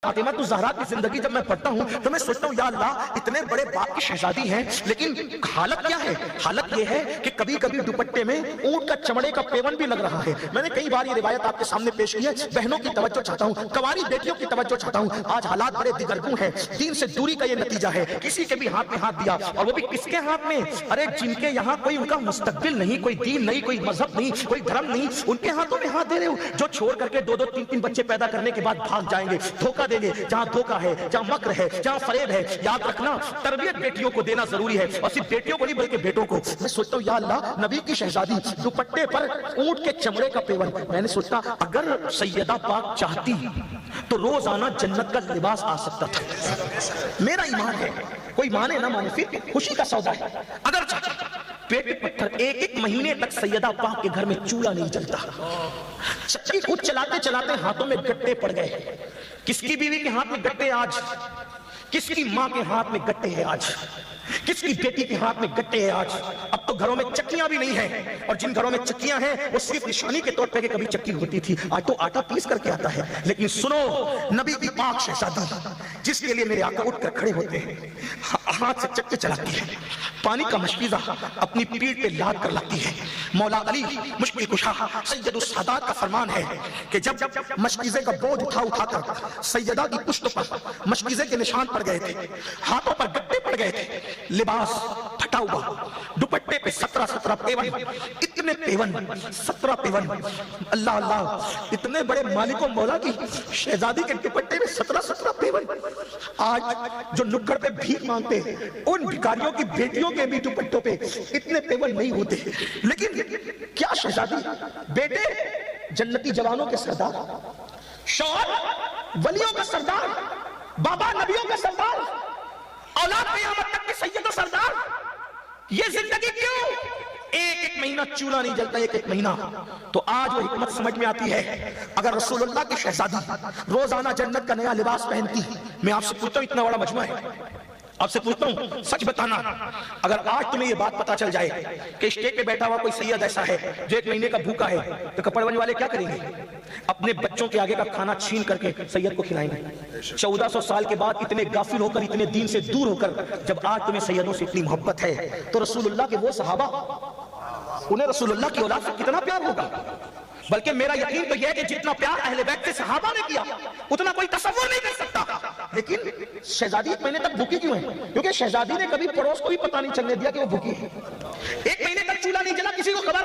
فاطمہ تو زہرا کی زندگی جب میں پڑھتا ہوں تو میں سوچتا ہوں یا اللہ اتنے بڑے باپ کی شہزادی ہیں، لیکن حالت کیا ہے؟ حالت یہ ہے کہ کبھی کبھی دوپٹے میں اونٹ کا چمڑے کا پیون بھی لگ رہا ہے۔ میں نے کئی بار یہ روایت آپ کے سامنے پیش کی ہے۔ بہنوں کی توجہ چاہتا ہوں، کنواری بیٹیوں کی توجہ چاہتا ہوں۔ آج حالات بڑے دگرگوں ہیں، دین سے دوری کا یہ نتیجہ ہے۔ کسی کے بھی ہاتھ میں ہاتھ دیا، اور وہ بھی کس کے ہاتھ میں؟ ارے جن کے یہاں کوئی ان کا مستقبل نہیں، کوئی دین نہیں، کوئی مذہب نہیں، کوئی دھرم نہیں، ان کے ہاتھوں میں ہاتھ دے رہے ہو، جو چھوڑ کر کے 2 2 3 3 بچے پیدا کرنے کے بعد بھاگ جائیں گے، دھوکہ دیں گے۔ جہاں دھوکہ ہے، جہاں مکر ہے، جہاں فریب ہے، یاد رکھنا تربیت بیٹیوں کو دینا ضروری ہے، اور صرف بیٹیوں کو نہیں بلکہ بیٹوں کو۔ میں سوچتا ہوں یا اللہ نبی کی شہزادی دوپٹے پر اونٹ کے چمڑے کا پیون۔ میں نے سوچتا اگر سیدہ پاک چاہتی تو روزانہ جنت کا لباس آ سکتا تھا۔ میرا ایمان ہے، کوئی مانے نہ مانے پھر خوشی کا سودا ہے۔ اگر چاہتا پیٹ پتھر 1 مہینے تک سیدہ پاک کے گھر میں چولہا نہیں جلتا۔ چکی خود چلاتے چلاتے ہاتھوں میں گٹے پڑ گئے۔ کس کی بیوی کے ہاتھ میں گٹے آج؟ کس کی ماں کے ہاتھ میں گٹے ہیں آج؟ کس کی بیٹی کے ہاتھ میں گٹے ہیں آج؟ اب تو گھروں میں چکیاں بھی نہیں ہیں، اور جن گھروں میں چکیاں ہیں وہ صرف نشانی کے طور پہ کہ کبھی چکی ہوتی تھی، آج تو آٹا پیس کر کے آتا ہے۔ لیکن سنو نبی کی پاک شہزادی جس کے لیے میرے آقا اٹھ کر کھڑے ہوتے ہیں، ہاتھ سے چکے چلاتی ہے، پانی کا مشکیزہ اپنی پیٹھ پہ لاد کر لاتی ہے۔ مولا علی مشکل کشا سید السادات کا فرمان ہے کہ جب مشکیزے کا بوجھ اٹھا کر سیدہ کی پشت پر مشکیزے کے نشان پڑ گئے تھے، ہاتھوں پر گٹے پڑ گئے تھے، لباس پھٹا ہوا، دوپٹے پہ 17 پیون، اتنے پیون 17 پیون، اللہ اللہ اتنے بڑے مالک و مولا کی شہزادی کے دوپٹے میں 17 پیون۔ آج جو نکڑ پہ بھیک مانگتے ان بھکاریوں کی بیٹیوں کے بھی دوپٹوں پہ اتنے پیون نہیں ہوتے، لیکن کیا شہزادی، بیٹے جنتی جوانوں کے سردار، شوہر ولیوں کا سردار، بابا نبیوں کا سردار، اولاد قیامت تک کے سید و سردار، یہ زندگی کیوں؟ 1 مہینہ چولہا نہیں جلتا، 1 مہینہ۔ تو آج وہ حکمت سمجھ میں آتی ہے، اگر رسول اللہ کی شہزادی روزانہ جنت کا نیا لباس پہنتی۔ میں آپ سے پوچھتا ہوں، اتنا بڑا مجمع ہے، آپ سے پوچھتا ہوں سچ بتانا، اگر آج تمہیں یہ بات پتا چل جائے کہ اسٹیج پہ بیٹھا ہوا کوئی سید ایسا ہے جو 1 مہینے کا بھوکا ہے، تو کپڑ بننے والے کیا کریں گے؟ اپنے بچوں کے آگے کا کھانا چھین کر کے سید کو کھلائیں گے۔ 1400 سال کے بعد اتنے غافل ہو کر، اتنے دین سے دور ہو کر، جب آج تمہیں سیدوں سے اتنی محبت ہے، تو رسول اللہ کے وہ صحابہ، انہیں رسول اللہ کی اولاد سے کتنا پیار ہوگا؟ بلکہ میرا یقین تو یہ ہے کہ جتنا پیار اہل بیت سے صحابہ نے کیا اتنا کوئی تصور نہیں کر سکتا۔ لیکن شہزادی 1 مہینے تک بھوکی کیوں ہے؟ کیونکہ شہزادی نے کبھی پڑوس کو بھی پتہ نہیں چلنے دیا کہ وہ بھوکی ہے۔ 1 مہینے تک چولہا نہیں جلا، کسی کو خبر